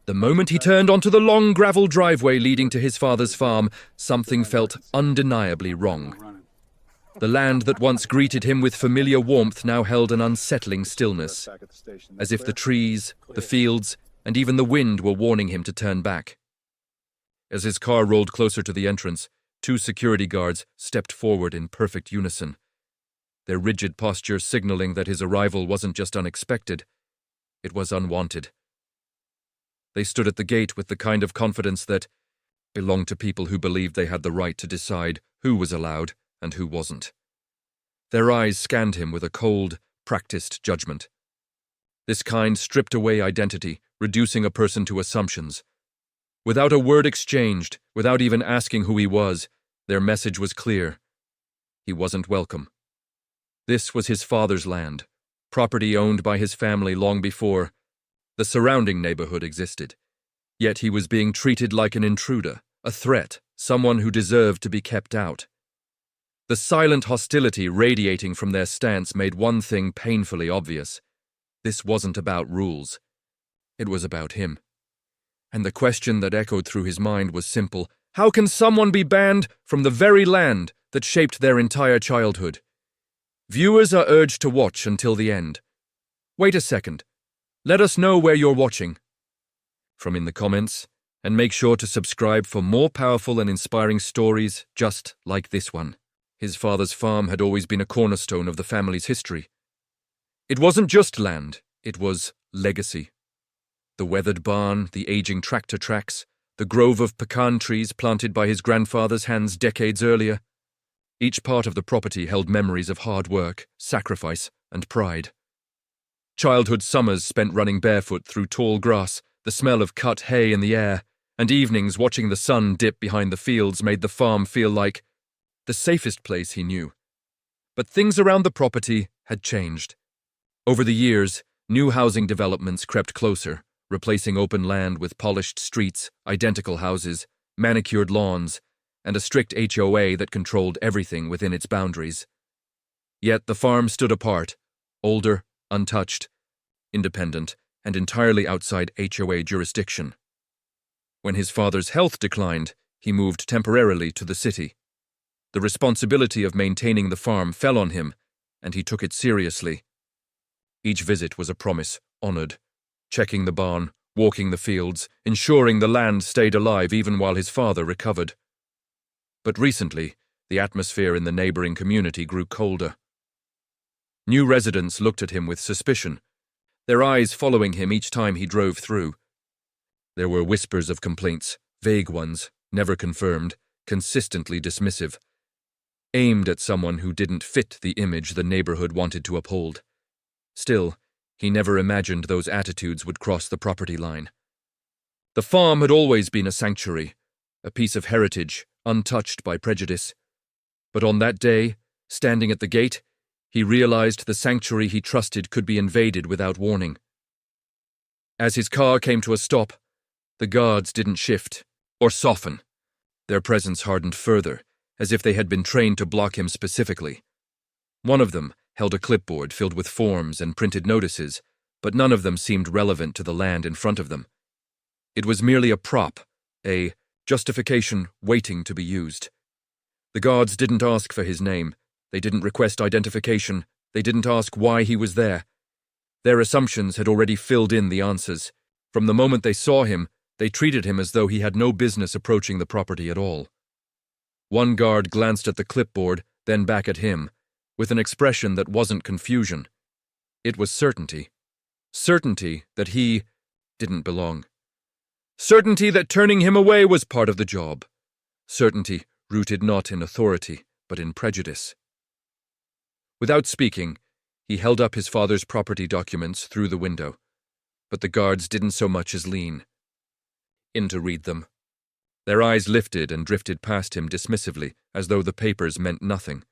The moment he turned onto the long gravel driveway leading to his father's farm, something felt undeniably wrong. The land that once greeted him with familiar warmth now held an unsettling stillness, as if the trees, the fields, and even the wind were warning him to turn back. As his car rolled closer to the entrance, two security guards stepped forward in perfect unison, their rigid posture signaling that his arrival wasn't just unexpected, it was unwanted. They stood at the gate with the kind of confidence that belonged to people who believed they had the right to decide who was allowed and who wasn't. Their eyes scanned him with a cold, practiced judgment. This kind stripped away identity, reducing a person to assumptions. Without a word exchanged, without even asking who he was, their message was clear. He wasn't welcome. This was his father's land, property owned by his family long before the surrounding neighborhood existed. Yet he was being treated like an intruder, a threat, someone who deserved to be kept out. The silent hostility radiating from their stance made one thing painfully obvious. This wasn't about rules. It was about him. And the question that echoed through his mind was simple. How can someone be banned from the very land that shaped their entire childhood? Viewers are urged to watch until the end. Wait a second. Let us know where you're watching from in the comments, and make sure to subscribe for more powerful and inspiring stories just like this one. His father's farm had always been a cornerstone of the family's history. It wasn't just land, it was legacy. The weathered barn, the aging tractor tracks, the grove of pecan trees planted by his grandfather's hands decades earlier. Each part of the property held memories of hard work, sacrifice, and pride. Childhood summers spent running barefoot through tall grass, the smell of cut hay in the air, and evenings watching the sun dip behind the fields made the farm feel like the safest place he knew. But things around the property had changed. Over the years, new housing developments crept closer, replacing open land with polished streets, identical houses, manicured lawns, and a strict HOA that controlled everything within its boundaries. Yet the farm stood apart, older, untouched, independent, and entirely outside HOA jurisdiction. When his father's health declined, he moved temporarily to the city. The responsibility of maintaining the farm fell on him, and he took it seriously. Each visit was a promise, honored, checking the barn, walking the fields, ensuring the land stayed alive even while his father recovered. But recently, the atmosphere in the neighboring community grew colder. New residents looked at him with suspicion, their eyes following him each time he drove through. There were whispers of complaints, vague ones, never confirmed, consistently dismissive, aimed at someone who didn't fit the image the neighborhood wanted to uphold. Still, he never imagined those attitudes would cross the property line. The farm had always been a sanctuary, a piece of heritage, untouched by prejudice. But on that day, standing at the gate, he realized the sanctuary he trusted could be invaded without warning. As his car came to a stop, the guards didn't shift or soften. Their presence hardened further, as if they had been trained to block him specifically. One of them held a clipboard filled with forms and printed notices, but none of them seemed relevant to the land in front of them. It was merely a prop, a justification waiting to be used. The guards didn't ask for his name. They didn't request identification. They didn't ask why he was there. Their assumptions had already filled in the answers. From the moment they saw him, they treated him as though he had no business approaching the property at all. One guard glanced at the clipboard, then back at him, with an expression that wasn't confusion. It was certainty. Certainty that he didn't belong. Certainty that turning him away was part of the job. Certainty rooted not in authority, but in prejudice. Without speaking, he held up his father's property documents through the window, but the guards didn't so much as lean in to read them. Their eyes lifted and drifted past him dismissively, as though the papers meant nothing.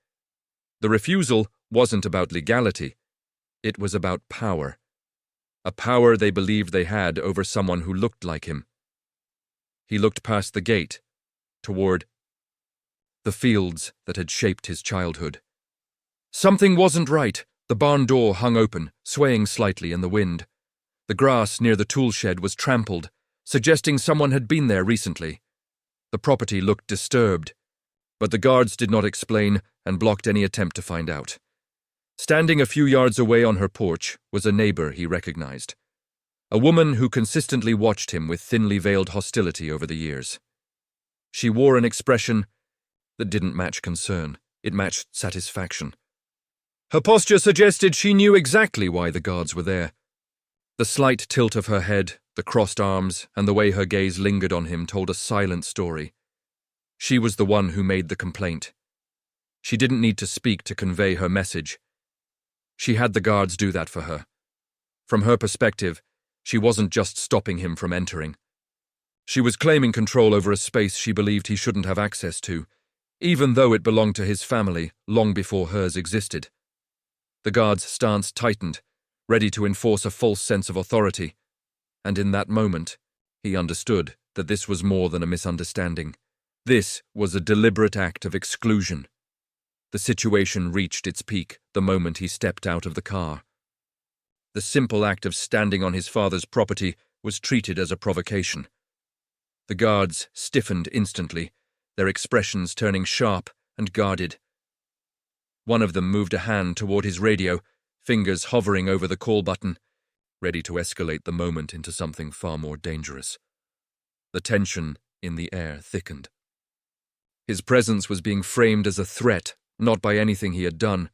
The refusal wasn't about legality. It was about power. A power they believed they had over someone who looked like him. He looked past the gate, toward the fields that had shaped his childhood. Something wasn't right. The barn door hung open, swaying slightly in the wind. The grass near the tool shed was trampled, suggesting someone had been there recently. The property looked disturbed, but the guards did not explain and blocked any attempt to find out. Standing a few yards away on her porch was a neighbor he recognized, a woman who consistently watched him with thinly veiled hostility over the years. She wore an expression that didn't match concern, it matched satisfaction. Her posture suggested she knew exactly why the guards were there. The slight tilt of her head, the crossed arms, and the way her gaze lingered on him told a silent story. She was the one who made the complaint. She didn't need to speak to convey her message. She had the guards do that for her. From her perspective, she wasn't just stopping him from entering. She was claiming control over a space she believed he shouldn't have access to, even though it belonged to his family long before hers existed. The guard's stance tightened, ready to enforce a false sense of authority, and in that moment, he understood that this was more than a misunderstanding. This was a deliberate act of exclusion. The situation reached its peak the moment he stepped out of the car. The simple act of standing on his father's property was treated as a provocation. The guards stiffened instantly, their expressions turning sharp and guarded. One of them moved a hand toward his radio, fingers hovering over the call button, ready to escalate the moment into something far more dangerous. The tension in the air thickened. His presence was being framed as a threat, not by anything he had done,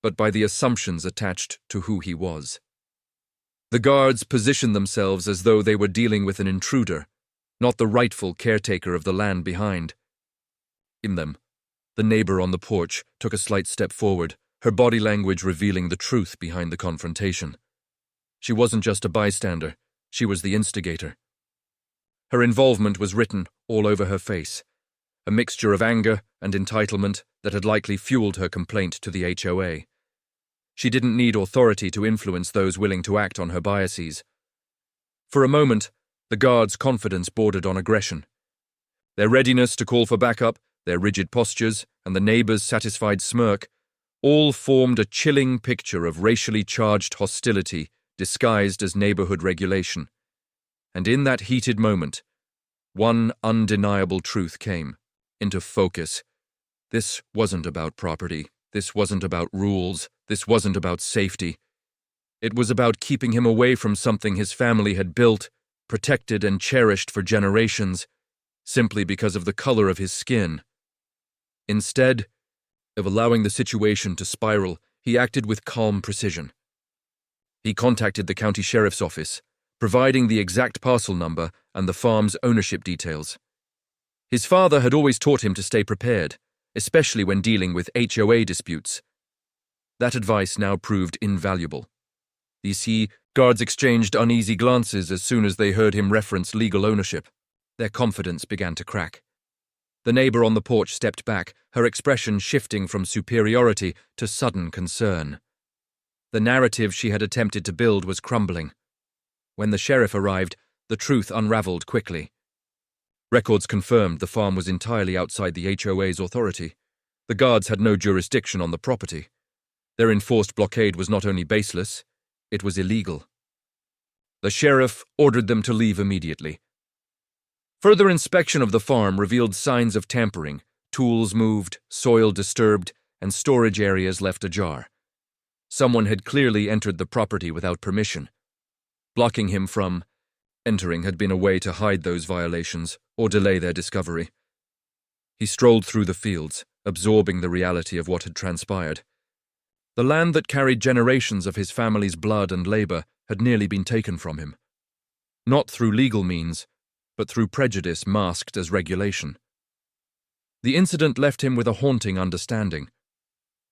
but by the assumptions attached to who he was. The guards positioned themselves as though they were dealing with an intruder, not the rightful caretaker of the land behind. In them, the neighbor on the porch took a slight step forward, her body language revealing the truth behind the confrontation. She wasn't just a bystander, she was the instigator. Her involvement was written all over her face, a mixture of anger and entitlement that had likely fueled her complaint to the HOA. She didn't need authority to influence those willing to act on her biases. For a moment, the guards' confidence bordered on aggression. Their readiness to call for backup, their rigid postures, and the neighbor's satisfied smirk all formed a chilling picture of racially charged hostility disguised as neighborhood regulation. And in that heated moment, one undeniable truth came into focus. This wasn't about property. This wasn't about rules. This wasn't about safety. It was about keeping him away from something his family had built, protected, and cherished for generations, simply because of the color of his skin. Instead of allowing the situation to spiral, he acted with calm precision. He contacted the county sheriff's office, providing the exact parcel number and the farm's ownership details. His father had always taught him to stay prepared, especially when dealing with HOA disputes. That advice now proved invaluable. The guards exchanged uneasy glances as soon as they heard him reference legal ownership. Their confidence began to crack. The neighbor on the porch stepped back, her expression shifting from superiority to sudden concern. The narrative she had attempted to build was crumbling. When the sheriff arrived, the truth unraveled quickly. Records confirmed the farm was entirely outside the HOA's authority. The guards had no jurisdiction on the property. Their enforced blockade was not only baseless, it was illegal. The sheriff ordered them to leave immediately. Further inspection of the farm revealed signs of tampering, tools moved, soil disturbed, and storage areas left ajar. Someone had clearly entered the property without permission. Blocking him from entering had been a way to hide those violations or delay their discovery. He strolled through the fields, absorbing the reality of what had transpired. The land that carried generations of his family's blood and labor had nearly been taken from him. Not through legal means, but through prejudice masked as regulation. The incident left him with a haunting understanding.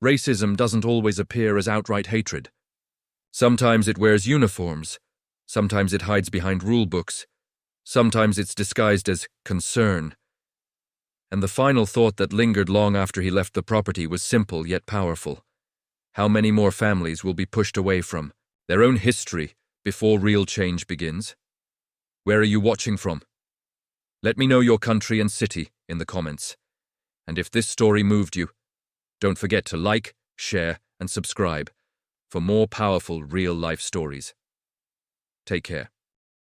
Racism doesn't always appear as outright hatred. Sometimes it wears uniforms, sometimes it hides behind rule books, sometimes it's disguised as concern. And the final thought that lingered long after he left the property was simple yet powerful. How many more families will be pushed away from their own history before real change begins? Where are you watching from? Let me know your country and city in the comments. And if this story moved you, don't forget to like, share, and subscribe for more powerful real-life stories. Take care.